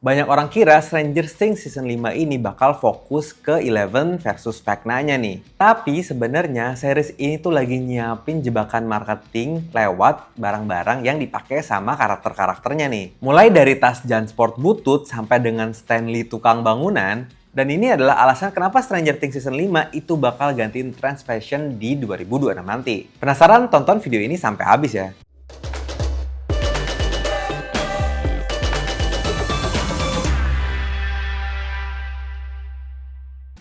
Banyak orang kira Stranger Things Season 5 ini bakal fokus ke Eleven versus Vecna-nya nih. Tapi sebenarnya series ini tuh lagi nyiapin jebakan marketing lewat barang-barang yang dipakai sama karakter-karakternya nih. Mulai dari tas Jansport butut sampai dengan Stanley tukang bangunan. Dan ini adalah alasan kenapa Stranger Things Season 5 itu bakal gantiin trends fashion di 2026 nanti. Penasaran? Tonton video ini sampai habis ya.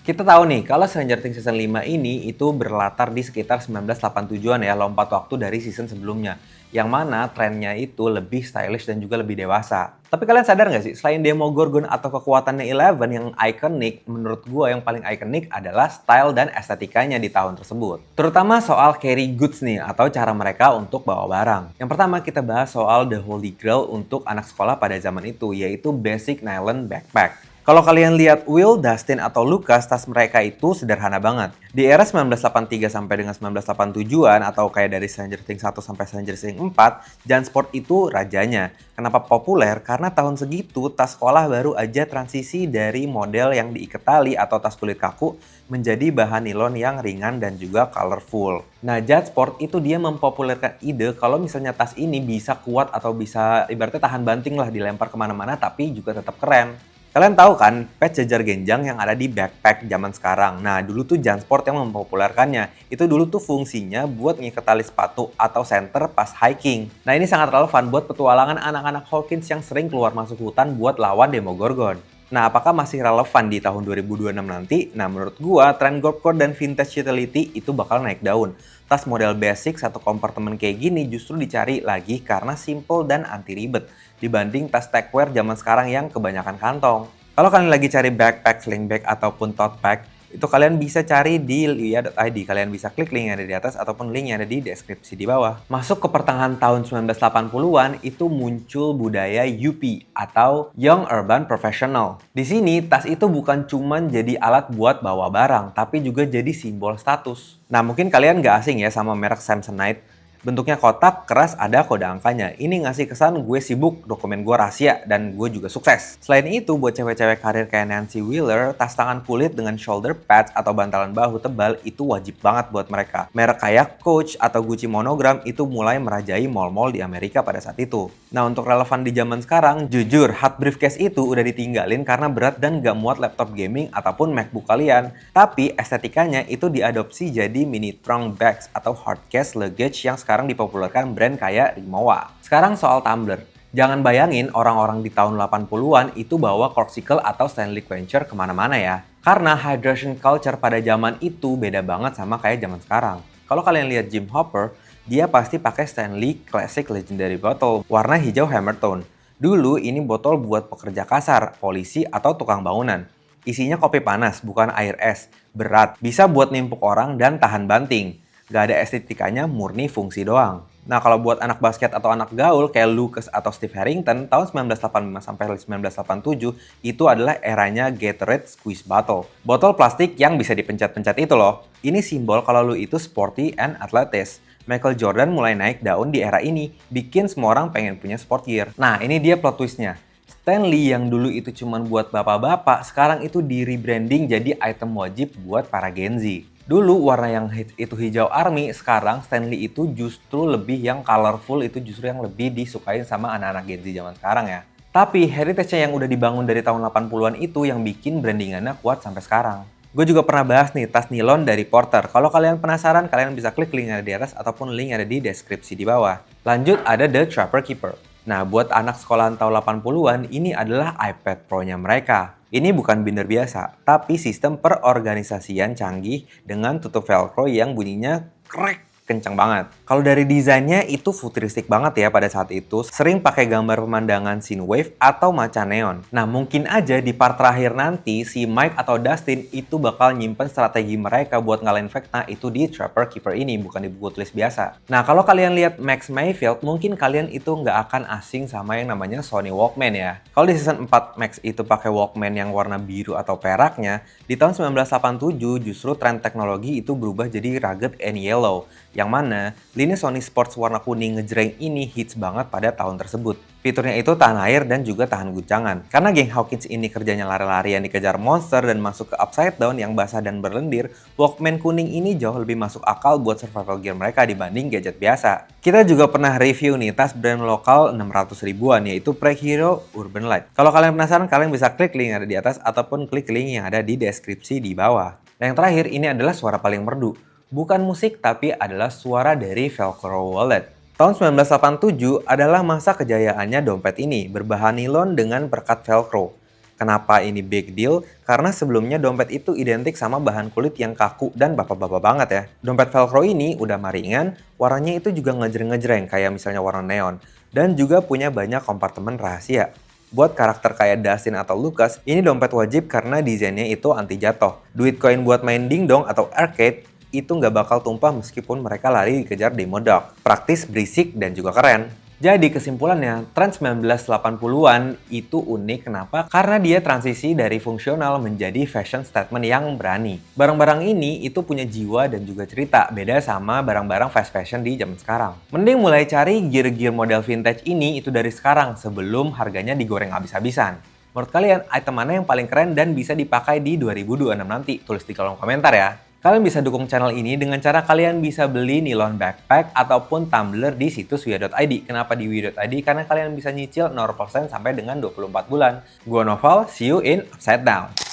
Kita tahu nih, kalau Stranger Things Season 5 ini itu berlatar di sekitar 1987-an ya, lompat waktu dari season sebelumnya. Yang mana trennya itu lebih stylish dan juga lebih dewasa. Tapi kalian sadar nggak sih, selain Demogorgon atau kekuatannya Eleven yang iconic, menurut gua yang paling iconic adalah style dan estetikanya di tahun tersebut. Terutama soal carry goods nih, atau cara mereka untuk bawa barang. Yang pertama kita bahas soal The Holy Grail untuk anak sekolah pada zaman itu, yaitu Basic Nylon Backpack. Kalau kalian lihat Will, Dustin, atau Lucas, tas mereka itu sederhana banget. Di era 1983 sampai dengan 1987-an, atau kayak dari Stranger Things 1 sampai Stranger Things 4, Jansport itu rajanya. Kenapa populer? Karena tahun segitu, tas sekolah baru aja transisi dari model yang diikat tali atau tas kulit kaku menjadi bahan nilon yang ringan dan juga colorful. Nah, Jansport itu dia mempopulerkan ide kalau misalnya tas ini bisa kuat atau bisa ibaratnya tahan banting lah dilempar kemana-mana tapi juga tetap keren. Kalian tahu kan, patch jajar genjang yang ada di backpack zaman sekarang. Nah, dulu tuh Jansport yang mempopulerkannya. Itu dulu tuh fungsinya buat ngiket tali sepatu atau senter pas hiking. Nah, ini sangat relevan buat petualangan anak-anak Hawkins yang sering keluar masuk hutan buat lawan Demogorgon. Nah, apakah masih relevan di tahun 2026 nanti? Nah, menurut gua, tren gorpcore dan vintage utility itu bakal naik daun. Tas model basic satu kompartemen kayak gini justru dicari lagi karena simple dan anti ribet dibanding tas techwear zaman sekarang yang kebanyakan kantong. Kalau kalian lagi cari backpack, sling bag, ataupun tote bag, itu kalian bisa cari di lia.id. Kalian bisa klik link yang ada di atas ataupun link yang ada di deskripsi di bawah. Masuk ke pertengahan tahun 1980-an, itu muncul budaya UP atau Young Urban Professional. Di sini, tas itu bukan cuma jadi alat buat bawa barang, tapi juga jadi simbol status. Nah, mungkin kalian nggak asing ya sama merek Samsonite. Bentuknya kotak, keras, ada kode angkanya. Ini ngasih kesan gue sibuk, dokumen gue rahasia, dan gue juga sukses. Selain itu, buat cewek-cewek karir kayak Nancy Wheeler, tas tangan kulit dengan shoulder pads atau bantalan bahu tebal itu wajib banget buat mereka. Merek kayak Coach atau Gucci Monogram itu mulai merajai mall-mall di Amerika pada saat itu. Nah, untuk relevan di zaman sekarang, jujur, hard briefcase itu udah ditinggalin karena berat dan gak muat laptop gaming ataupun MacBook kalian. Tapi estetikanya itu diadopsi jadi mini trunk bags atau hard case luggage yang sekarang dipopulerkan brand kayak Rimowa. Sekarang soal tumbler. Jangan bayangin orang-orang di tahun 80-an itu bawa corksicle atau Stanley Quencher kemana-mana ya. Karena hydration culture pada zaman itu beda banget sama kayak zaman sekarang. Kalau kalian lihat Jim Hopper, dia pasti pakai Stanley Classic Legendary Bottle warna hijau hammer tone. Dulu ini botol buat pekerja kasar, polisi, atau tukang bangunan. Isinya kopi panas, bukan air es. Berat, bisa buat nimpuk orang dan tahan banting. Gak ada estetikanya, murni fungsi doang. Nah, kalau buat anak basket atau anak gaul kayak Lucas atau Steve Harrington, tahun 1985 sampai 1987 itu adalah eranya Gatorade Squeeze Bottle. Botol plastik yang bisa dipencet-pencet itu loh. Ini simbol kalau lu itu sporty and athletes. Michael Jordan mulai naik daun di era ini, bikin semua orang pengen punya sport gear. Nah, ini dia plot twistnya. Stanley yang dulu itu cuma buat bapak-bapak, sekarang itu di rebranding jadi item wajib buat para Gen Z. Dulu warna yang itu hijau army, sekarang Stanley itu justru lebih yang colorful, itu justru yang lebih disukain sama anak-anak Gen Z zaman sekarang ya. Tapi heritage-nya yang udah dibangun dari tahun 80-an itu yang bikin brandingannya kuat sampai sekarang. Gue juga pernah bahas nih tas nilon dari Porter. Kalau kalian penasaran, kalian bisa klik link yang ada di atas ataupun link yang ada di deskripsi di bawah. Lanjut ada The Trapper Keeper. Nah, buat anak sekolahan tahun 80-an, ini adalah iPad Pro-nya mereka. Ini bukan binder biasa, tapi sistem perorganisasian canggih dengan tutup velcro yang bunyinya krek, kencang banget. Kalau dari desainnya itu futuristik banget ya pada saat itu. Sering pakai gambar pemandangan synthwave atau macan neon. Nah, mungkin aja di part terakhir nanti si Mike atau Dustin itu bakal nyimpen strategi mereka buat ngalahin Vecna itu di Trapper Keeper ini, bukan di buku tulis biasa. Nah, kalau kalian lihat Max Mayfield, mungkin kalian itu nggak akan asing sama yang namanya Sony Walkman ya. Kalau di season 4 Max itu pakai Walkman yang warna biru atau peraknya, di tahun 1987 justru tren teknologi itu berubah jadi rugged and yellow, Yang mana, lini Sony Sports warna kuning ngejreng ini hits banget pada tahun tersebut. Fiturnya itu tahan air dan juga tahan guncangan. Karena geng Hawkins ini kerjanya lari-larian dikejar monster dan masuk ke upside down yang basah dan berlendir, Walkman kuning ini jauh lebih masuk akal buat survival gear mereka dibanding gadget biasa. Kita juga pernah review nih tas brand lokal 600 ribuan yaitu Precaro Urban Light. Kalau kalian penasaran, kalian bisa klik link yang ada di atas ataupun klik link yang ada di deskripsi di bawah. Dan yang terakhir, ini adalah suara paling merdu. Bukan musik, tapi adalah suara dari Velcro Wallet. Tahun 1987 adalah masa kejayaannya dompet ini, berbahan nilon dengan perekat velcro. Kenapa ini big deal? Karena sebelumnya dompet itu identik sama bahan kulit yang kaku dan bapak-bapak banget ya. Dompet velcro ini udah maringan, warnanya itu juga ngejreng-ngejreng kayak misalnya warna neon. Dan juga punya banyak kompartemen rahasia. Buat karakter kayak Dustin atau Lucas, ini dompet wajib karena desainnya itu anti jatuh. Duit koin buat main dingdong atau arcade itu nggak bakal tumpah meskipun mereka lari dikejar demo dog. Praktis, berisik, dan juga keren. Jadi kesimpulannya, tren 1980-an itu unik kenapa? Karena dia transisi dari fungsional menjadi fashion statement yang berani. Barang-barang ini itu punya jiwa dan juga cerita, beda sama barang-barang fast fashion di zaman sekarang. Mending mulai cari gear-gear model vintage ini itu dari sekarang sebelum harganya digoreng habis-habisan. Menurut kalian, item mana yang paling keren dan bisa dipakai di 2026 nanti? Tulis di kolom komentar ya. Kalian bisa dukung channel ini dengan cara kalian bisa beli nilon backpack ataupun tumbler di situs wia.id. Kenapa di wia.id? Karena kalian bisa nyicil 0% sampai dengan 24 bulan. Gua Noval, see you in Upside Down.